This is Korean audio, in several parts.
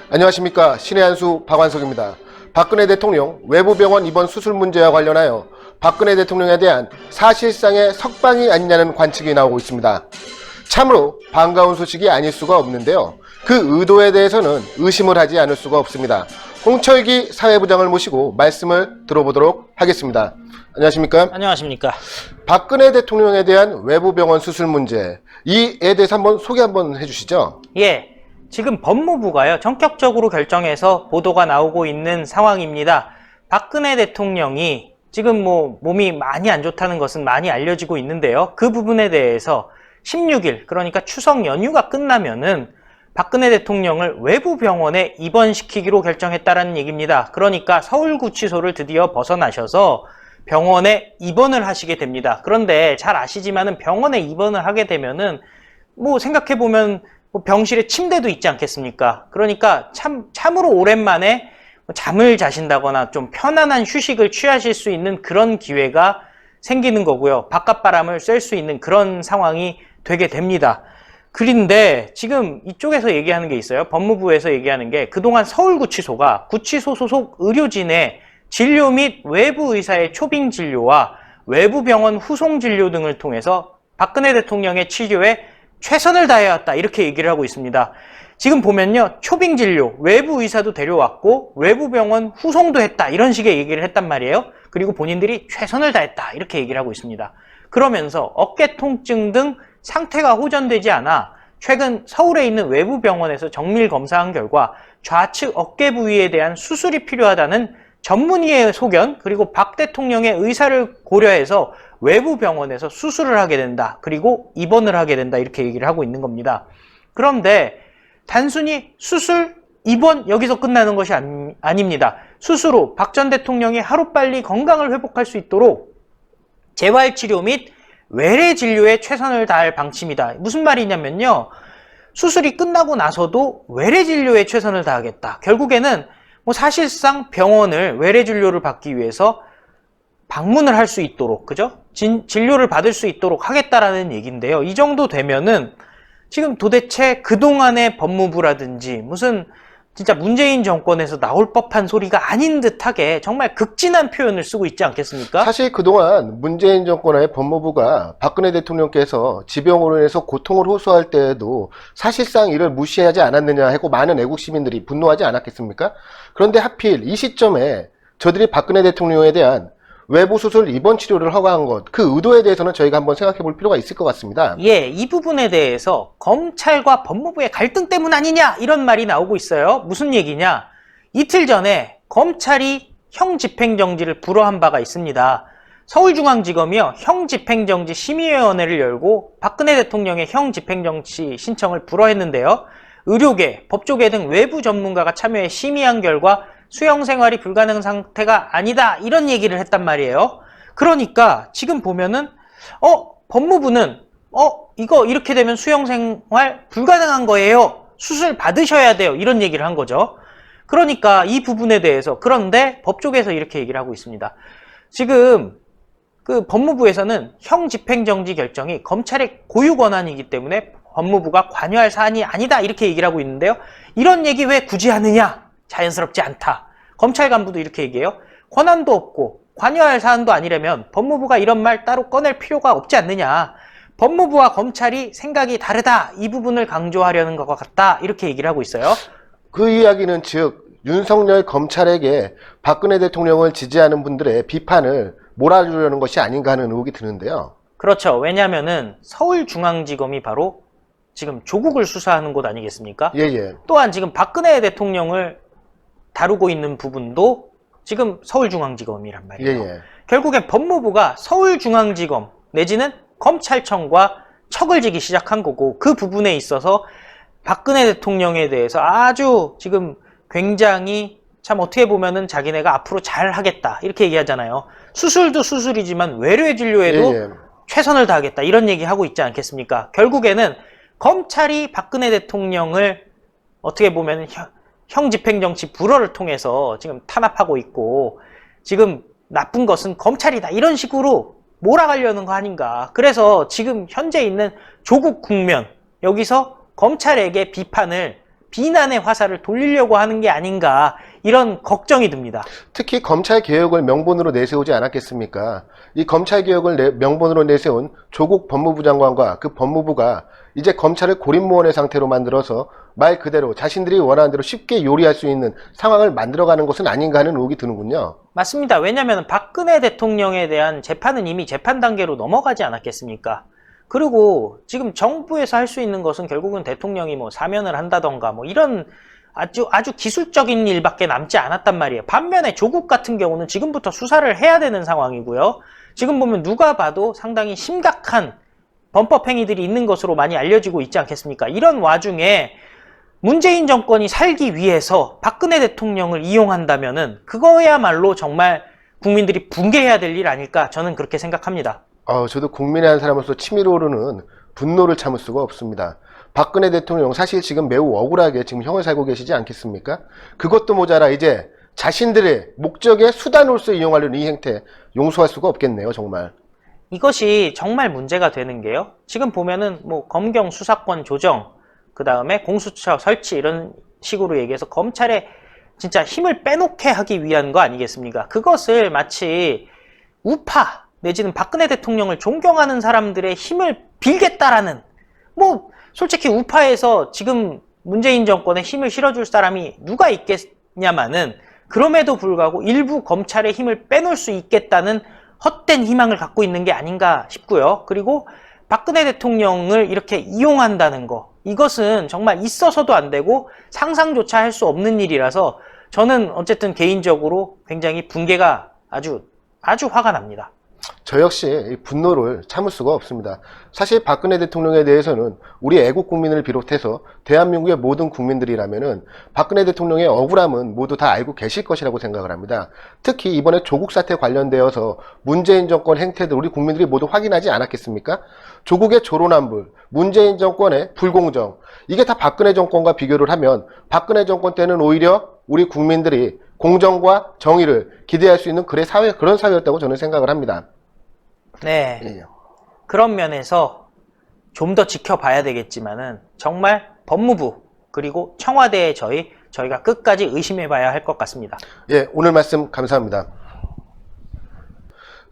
안녕하십니까. 신의 한수 박완석입니다. 박근혜 대통령 외부병원 입원 수술 문제와 관련하여 박근혜 대통령에 대한 사실상의 석방이 아니냐는 관측이 나오고 있습니다. 참으로 반가운 소식이 아닐 수가 없는데요. 그 의도에 대해서는 의심을 하지 않을 수가 없습니다. 홍철기 사회부장을 모시고 말씀을 들어보도록 하겠습니다. 안녕하십니까? 안녕하십니까? 박근혜 대통령에 대한 외부병원 수술 문제, 이에 대해서 한번 소개 한번 해주시죠. 예, 지금 법무부가요 전격적으로 결정해서 보도가 나오고 있는 상황입니다. 박근혜 대통령이 지금 몸이 많이 안 좋다는 것은 많이 알려지고 있는데요. 그 부분에 대해서 16일, 그러니까 추석 연휴가 끝나면은 박근혜 대통령을 외부 병원에 입원시키기로 결정했다라는 얘기입니다. 그러니까 서울구치소를 드디어 벗어나셔서 병원에 입원을 하시게 됩니다. 그런데 잘 아시지만은 병원에 입원을 하게 되면은 생각해보면 병실에 침대도 있지 않겠습니까? 그러니까 참으로 오랜만에 잠을 자신다거나 좀 편안한 휴식을 취하실 수 있는 그런 기회가 생기는 거고요. 바깥바람을 쐴 수 있는 그런 상황이 되게 됩니다. 그런데 지금 이쪽에서 얘기하는 게 있어요. 법무부에서 얘기하는 게 그동안 서울구치소가 구치소 소속 의료진의 진료 및 외부 의사의 초빙 진료와 외부 병원 후송 진료 등을 통해서 박근혜 대통령의 치료에 최선을 다해왔다, 이렇게 얘기를 하고 있습니다. 지금 보면요, 초빙 진료, 외부 의사도 데려왔고 외부 병원 후송도 했다, 이런 식의 얘기를 했단 말이에요. 그리고 본인들이 최선을 다했다, 이렇게 얘기를 하고 있습니다. 그러면서 어깨 통증 등 상태가 호전되지 않아 최근 서울에 있는 외부 병원에서 정밀 검사한 결과 좌측 어깨 부위에 대한 수술이 필요하다는 전문의의 소견, 그리고 박 대통령의 의사를 고려해서 외부 병원에서 수술을 하게 된다, 그리고 입원을 하게 된다, 이렇게 얘기를 하고 있는 겁니다. 그런데 단순히 수술, 입원, 여기서 끝나는 것이 아닙니다. 수술 후 박 전 대통령이 하루빨리 건강을 회복할 수 있도록 재활치료 및 외래 진료에 최선을 다할 방침이다. 무슨 말이냐면요, 수술이 끝나고 나서도 외래 진료에 최선을 다하겠다. 결국에는 사실상 병원을 외래 진료를 받기 위해서 방문을 할 수 있도록, 그죠? 진료를 받을 수 있도록 하겠다라는 얘기인데요. 이 정도 되면은 지금 도대체 그동안의 법무부라든지 무슨 진짜 문재인 정권에서 나올 법한 소리가 아닌 듯하게 정말 극진한 표현을 쓰고 있지 않겠습니까? 사실 그동안 문재인 정권의 법무부가 박근혜 대통령께서 지병으로 인해서 고통을 호소할 때에도 사실상 이를 무시하지 않았느냐 하고 많은 애국 시민들이 분노하지 않았겠습니까? 그런데 하필 이 시점에 저들이 박근혜 대통령에 대한 외부 수술 입원 치료를 허가한 것, 그 의도에 대해서는 저희가 한번 생각해 볼 필요가 있을 것 같습니다. 예, 이 부분에 대해서 검찰과 법무부의 갈등 때문 아니냐, 이런 말이 나오고 있어요. 무슨 얘기냐? 이틀 전에 검찰이 형집행정지를 불허한 바가 있습니다. 서울중앙지검이요, 형집행정지 심의위원회를 열고 박근혜 대통령의 형집행정지 신청을 불허했는데요. 의료계, 법조계 등 외부 전문가가 참여해 심의한 결과 수용생활이 불가능한 상태가 아니다, 이런 얘기를 했단 말이에요. 그러니까 지금 보면은 법무부는 이거 이렇게 되면 수용생활 불가능한 거예요, 수술 받으셔야 돼요, 이런 얘기를 한 거죠. 그러니까 이 부분에 대해서, 그런데 법조계에서 이렇게 얘기를 하고 있습니다. 지금 그 법무부에서는 형집행정지 결정이 검찰의 고유 권한이기 때문에 법무부가 관여할 사안이 아니다, 이렇게 얘기를 하고 있는데요. 이런 얘기 왜 굳이 하느냐? 자연스럽지 않다. 검찰 간부도 이렇게 얘기해요. 권한도 없고 관여할 사안도 아니라면 법무부가 이런 말 따로 꺼낼 필요가 없지 않느냐. 법무부와 검찰이 생각이 다르다, 이 부분을 강조하려는 것 같다, 이렇게 얘기를 하고 있어요. 그 이야기는 즉 윤석열 검찰에게 박근혜 대통령을 지지하는 분들의 비판을 몰아주려는 것이 아닌가 하는 의혹이 드는데요. 그렇죠. 왜냐하면은 서울중앙지검이 바로 지금 조국을 수사하는 곳 아니겠습니까? 예. 또한 지금 박근혜 대통령을 다루고 있는 부분도 지금 서울중앙지검이란 말이에요. 예. 결국엔 법무부가 서울중앙지검 내지는 검찰청과 척을 지기 시작한 거고, 그 부분에 있어서 박근혜 대통령에 대해서 아주 지금 굉장히 참 어떻게 보면은 자기네가 앞으로 잘 하겠다, 이렇게 얘기하잖아요. 수술도 수술이지만 외래 진료에도 최선을 다하겠다, 이런 얘기 하고 있지 않겠습니까? 결국에는 검찰이 박근혜 대통령을 어떻게 보면 형집행정지 불허를 통해서 지금 탄압하고 있고, 지금 나쁜 것은 검찰이다, 이런 식으로 몰아가려는 거 아닌가. 그래서 지금 현재 있는 조국 국면, 여기서 검찰에게 비난의 화살을 돌리려고 하는 게 아닌가, 이런 걱정이 듭니다. 특히 검찰 개혁을 명분으로 내세우지 않았겠습니까? 이 검찰 개혁을 명분으로 내세운 조국 법무부 장관과 그 법무부가 이제 검찰을 고립무원의 상태로 만들어서 말 그대로 자신들이 원하는 대로 쉽게 요리할 수 있는 상황을 만들어가는 것은 아닌가 하는 의혹이 드는군요. 맞습니다. 왜냐하면 박근혜 대통령에 대한 재판은 이미 재판 단계로 넘어가지 않았겠습니까? 그리고 지금 정부에서 할 수 있는 것은 결국은 대통령이 뭐 사면을 한다던가 뭐 이런 아주 기술적인 일밖에 남지 않았단 말이에요. 반면에 조국 같은 경우는 지금부터 수사를 해야 되는 상황이고요. 지금 보면 누가 봐도 상당히 심각한 범법 행위들이 있는 것으로 많이 알려지고 있지 않겠습니까? 이런 와중에 문재인 정권이 살기 위해서 박근혜 대통령을 이용한다면은 그거야말로 정말 국민들이 붕괴해야 될 일 아닐까, 저는 그렇게 생각합니다. 저도 국민의 한 사람으로서 치밀어 오르는 분노를 참을 수가 없습니다. 박근혜 대통령 사실 지금 매우 억울하게 지금 형을 살고 계시지 않겠습니까? 그것도 모자라 이제 자신들의 목적의 수단으로서 이용하려는 이 행태 용서할 수가 없겠네요, 정말. 이것이 정말 문제가 되는 게요. 지금 보면은 뭐 검경 수사권 조정, 그 다음에 공수처 설치, 이런 식으로 얘기해서 검찰에 진짜 힘을 빼놓게 하기 위한 거 아니겠습니까? 그것을 마치 우파 내지는 박근혜 대통령을 존경하는 사람들의 힘을 빌겠다라는, 뭐 솔직히 우파에서 지금 문재인 정권에 힘을 실어줄 사람이 누가 있겠냐마는, 그럼에도 불구하고 일부 검찰의 힘을 빼놓을 수 있겠다는 헛된 희망을 갖고 있는 게 아닌가 싶고요. 그리고 박근혜 대통령을 이렇게 이용한다는 거, 이것은 정말 있어서도 안 되고 상상조차 할 수 없는 일이라서 저는 어쨌든 개인적으로 굉장히 분개가 아주 화가 납니다. 저 역시 이 분노를 참을 수가 없습니다. 사실 박근혜 대통령에 대해서는 우리 애국 국민을 비롯해서 대한민국의 모든 국민들이라면은 박근혜 대통령의 억울함은 모두 다 알고 계실 것이라고 생각을 합니다. 특히 이번에 조국 사태 관련되어서 문재인 정권 행태들 우리 국민들이 모두 확인하지 않았겠습니까? 조국의 조로남불, 문재인 정권의 불공정, 이게 다 박근혜 정권과 비교를 하면 박근혜 정권 때는 오히려 우리 국민들이 공정과 정의를 기대할 수 있는 그런 사회였다고 저는 생각을 합니다. 네. 예. 그런 면에서 좀 더 지켜봐야 되겠지만은 정말 법무부 그리고 청와대의 저희가 끝까지 의심해봐야 할 것 같습니다. 예, 오늘 말씀 감사합니다.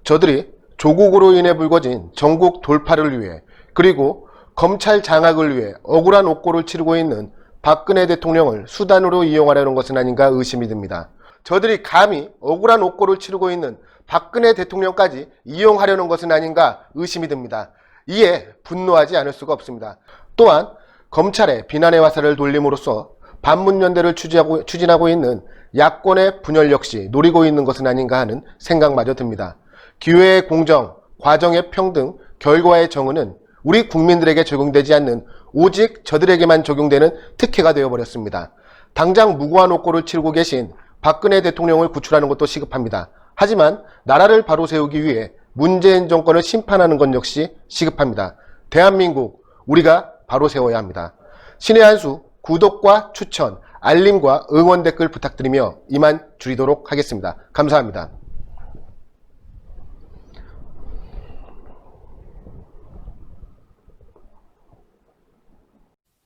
저들이 조국으로 인해 불거진 전국 돌파를 위해, 그리고 검찰 장악을 위해 억울한 옥고를 치르고 있는 박근혜 대통령을 수단으로 이용하려는 것은 아닌가 의심이 듭니다. 저들이 감히 억울한 옥고를 치르고 있는 박근혜 대통령까지 이용하려는 것은 아닌가 의심이 듭니다. 이에 분노하지 않을 수가 없습니다. 또한 검찰의 비난의 화살을 돌림으로써 반문연대를 추진하고 있는 야권의 분열 역시 노리고 있는 것은 아닌가 하는 생각마저 듭니다. 기회의 공정, 과정의 평등, 결과의 정의는 우리 국민들에게 적용되지 않는 오직 저들에게만 적용되는 특혜가 되어버렸습니다. 당장 무고한 옥고를 치르고 계신 박근혜 대통령을 구출하는 것도 시급합니다. 하지만 나라를 바로 세우기 위해 문재인 정권을 심판하는 것 역시 시급합니다. 대한민국, 우리가 바로 세워야 합니다. 신의 한수 구독과 추천, 알림과 응원 댓글 부탁드리며 이만 줄이도록 하겠습니다. 감사합니다.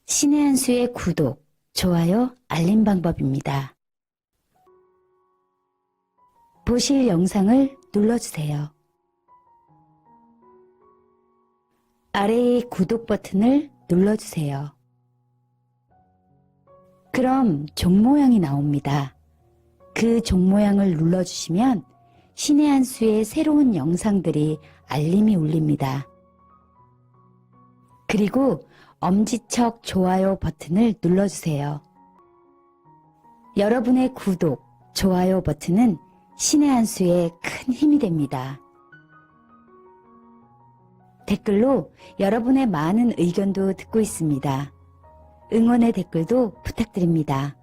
신의 한수의 구독, 좋아요, 알림 방법입니다. 보실 영상을 눌러주세요. 아래의 구독 버튼을 눌러주세요. 그럼 종 모양이 나옵니다. 그 종 모양을 눌러주시면 신의 한수의 새로운 영상들이 알림이 울립니다. 그리고 엄지척 좋아요 버튼을 눌러주세요. 여러분의 구독, 좋아요 버튼은 신의 한수에 큰 힘이 됩니다. 댓글로 여러분의 많은 의견도 듣고 있습니다. 응원의 댓글도 부탁드립니다.